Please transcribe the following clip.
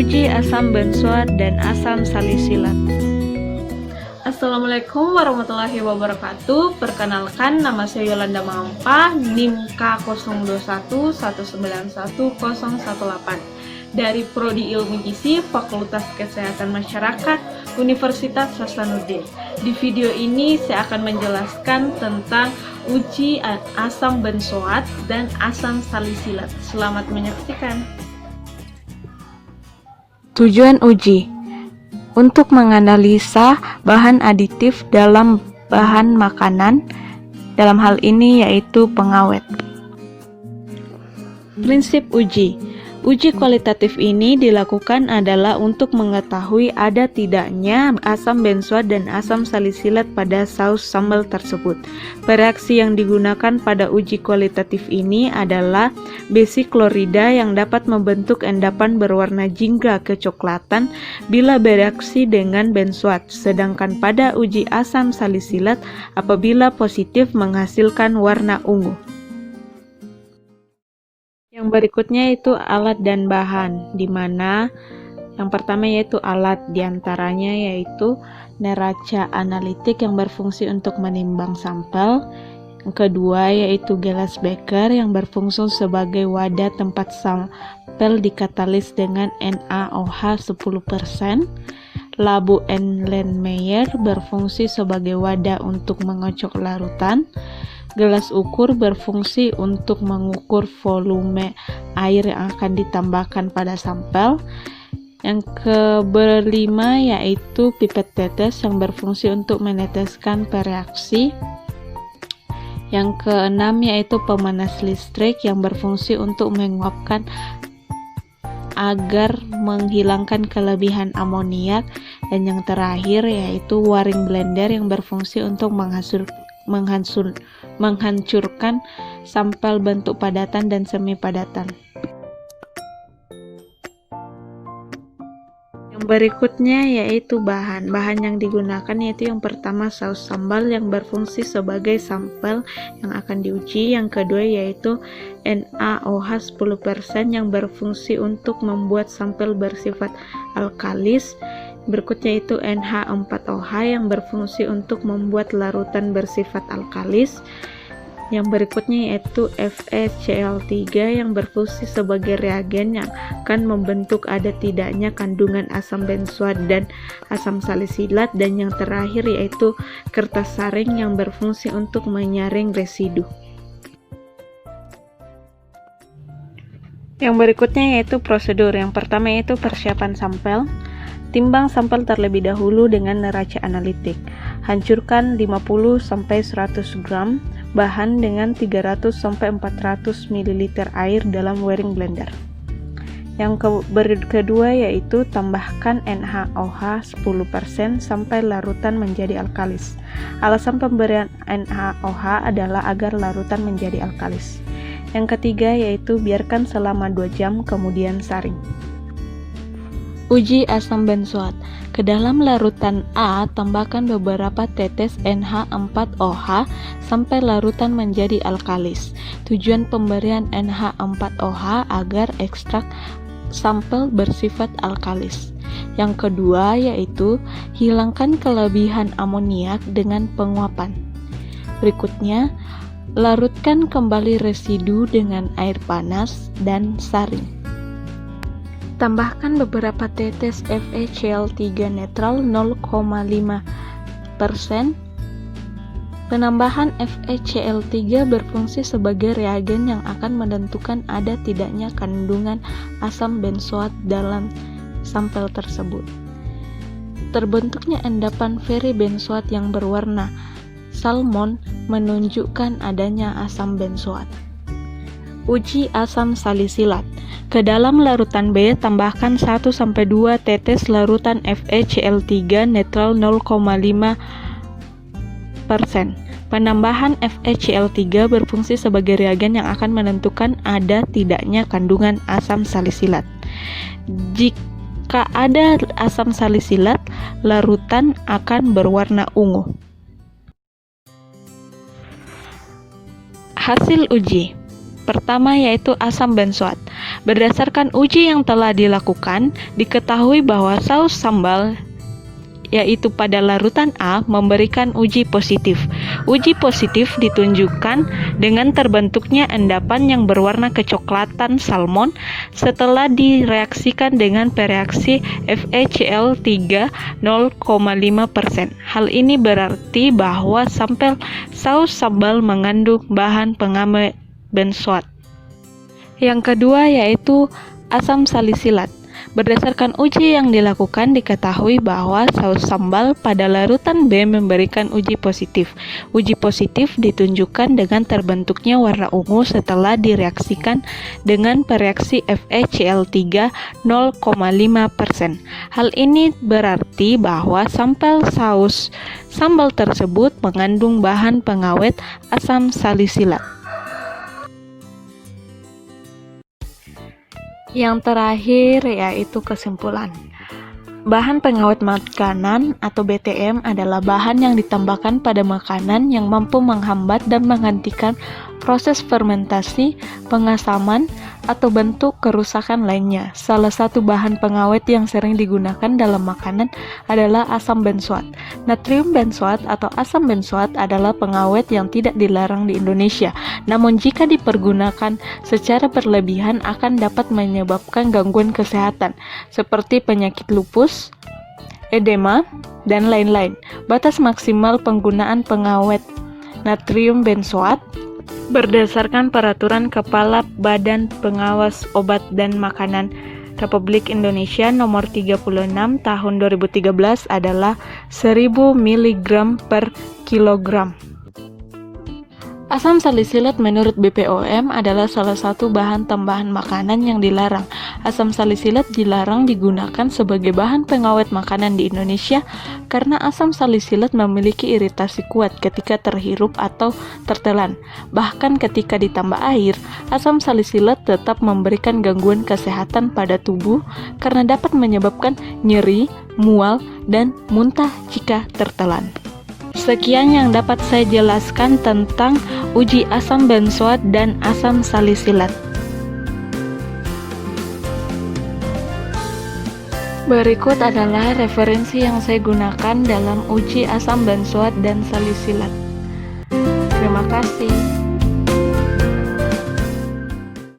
Uji asam benzoat dan asam salisilat. Assalamualaikum warahmatullahi wabarakatuh. Perkenalkan, nama saya Yolanda Mampah, NIM K0211911018 dari Prodi Ilmu Gizi Fakultas Kesehatan Masyarakat Universitas Hasanuddin. Di video ini saya akan menjelaskan tentang uji asam benzoat dan asam salisilat. Selamat menyaksikan. Tujuan uji untuk menganalisa bahan aditif dalam bahan makanan, dalam hal ini yaitu pengawet. Prinsip uji kualitatif ini dilakukan adalah untuk mengetahui ada tidaknya asam benzoat dan asam salisilat pada saus sambal tersebut. Reaksi yang digunakan pada uji kualitatif ini adalah besi klorida yang dapat membentuk endapan berwarna jingga kecoklatan bila bereaksi dengan benzoat, sedangkan pada uji asam salisilat apabila positif menghasilkan warna ungu. Yang berikutnya itu alat dan bahan, di mana yang pertama yaitu alat, diantaranya yaitu neraca analitik yang berfungsi untuk menimbang sampel. Yang kedua yaitu gelas beker yang berfungsi sebagai wadah tempat sampel dikatalis dengan NaOH 10%. Labu Erlenmeyer berfungsi sebagai wadah untuk mengocok larutan. Gelas ukur berfungsi untuk mengukur volume air yang akan ditambahkan pada sampel. Yang kelima yaitu pipet tetes yang berfungsi untuk meneteskan reaksi. Yang keenam yaitu pemanas listrik yang berfungsi untuk menguapkan agar menghilangkan kelebihan amoniak. Dan yang terakhir yaitu waring blender yang berfungsi untuk menghancurkan sampel bentuk padatan dan semi padatan. Yang berikutnya yaitu bahan yang digunakan yaitu yang pertama saus sambal yang berfungsi sebagai sampel yang akan diuji. Yang kedua yaitu NaOH 10% yang berfungsi untuk membuat sampel bersifat alkalis. Berikutnya itu NH4OH yang berfungsi untuk membuat larutan bersifat alkalis. Yang berikutnya yaitu FeCl3 yang berfungsi sebagai reagen yang akan membentuk ada tidaknya kandungan asam benzoat dan asam salisilat. Dan yang terakhir yaitu kertas saring yang berfungsi untuk menyaring residu. Yang berikutnya yaitu prosedur. Yang pertama yaitu persiapan sampel. Timbang sampel terlebih dahulu dengan neraca analitik. Hancurkan 50-100 gram bahan dengan 300-400 ml air dalam waring blender. Yang kedua yaitu tambahkan NaOH 10% sampai larutan menjadi alkalis. Alasan pemberian NaOH adalah agar larutan menjadi alkalis. Yang ketiga yaitu biarkan selama 2 jam kemudian saring. Uji asam benzoat. Ke dalam larutan A, tambahkan beberapa tetes NH4OH sampai larutan menjadi alkalis. Tujuan pemberian NH4OH agar ekstrak sampel bersifat alkalis. Yang kedua yaitu hilangkan kelebihan amoniak dengan penguapan. Berikutnya, larutkan kembali residu dengan air panas dan saring. Tambahkan beberapa tetes FeCl3 netral 0,5%. Penambahan FeCl3 berfungsi sebagai reagen yang akan menentukan ada tidaknya kandungan asam benzoat dalam sampel tersebut. Terbentuknya endapan peribenzoat yang berwarna salmon menunjukkan adanya asam benzoat. Uji asam salisilat. Ke dalam larutan B, tambahkan 1-2 tetes larutan FeCl3 netral 0,5%. Penambahan FeCl3 berfungsi sebagai reagen yang akan menentukan ada tidaknya kandungan asam salisilat. Jika ada asam salisilat, larutan akan berwarna ungu. Hasil uji. Pertama yaitu asam benzoat. Berdasarkan uji yang telah dilakukan, diketahui bahwa saus sambal yaitu pada larutan A memberikan uji positif. Uji positif ditunjukkan dengan terbentuknya endapan yang berwarna kecoklatan salmon setelah direaksikan dengan pereaksi FeCl3 0,5%. Hal ini berarti bahwa sampel saus sambal mengandung bahan pengawet benzoat. Yang kedua yaitu asam salisilat. Berdasarkan uji yang dilakukan, diketahui bahwa saus sambal pada larutan B memberikan uji positif. Uji positif ditunjukkan dengan terbentuknya warna ungu setelah direaksikan dengan pereaksi FeCl3 0,5%. Hal ini berarti bahwa sampel saus sambal tersebut mengandung bahan pengawet asam salisilat. Yang terakhir yaitu kesimpulan. Bahan pengawet makanan atau BTM adalah bahan yang ditambahkan pada makanan yang mampu menghambat dan menghentikan proses fermentasi, pengasaman, atau bentuk kerusakan lainnya. Salah satu bahan pengawet yang sering digunakan dalam makanan adalah asam benzoat. Natrium benzoat atau asam benzoat adalah pengawet yang tidak dilarang di Indonesia. Namun jika dipergunakan secara berlebihan akan dapat menyebabkan gangguan kesehatan seperti penyakit lupus, edema, dan lain-lain. Batas maksimal penggunaan pengawet natrium benzoat berdasarkan peraturan Kepala Badan Pengawas Obat dan Makanan Republik Indonesia nomor 36 tahun 2013 adalah 1000 mg per kilogram. Asam salisilat menurut BPOM adalah salah satu bahan tambahan makanan yang dilarang. Asam salisilat dilarang digunakan sebagai bahan pengawet makanan di Indonesia karena asam salisilat memiliki iritasi kuat ketika terhirup atau tertelan. Bahkan ketika ditambah air, asam salisilat tetap memberikan gangguan kesehatan pada tubuh karena dapat menyebabkan nyeri, mual, dan muntah jika tertelan. Sekian yang dapat saya jelaskan tentang uji asam benzoat dan asam salisilat. Berikut adalah referensi yang saya gunakan dalam uji asam benzoat dan salisilat. Terima kasih.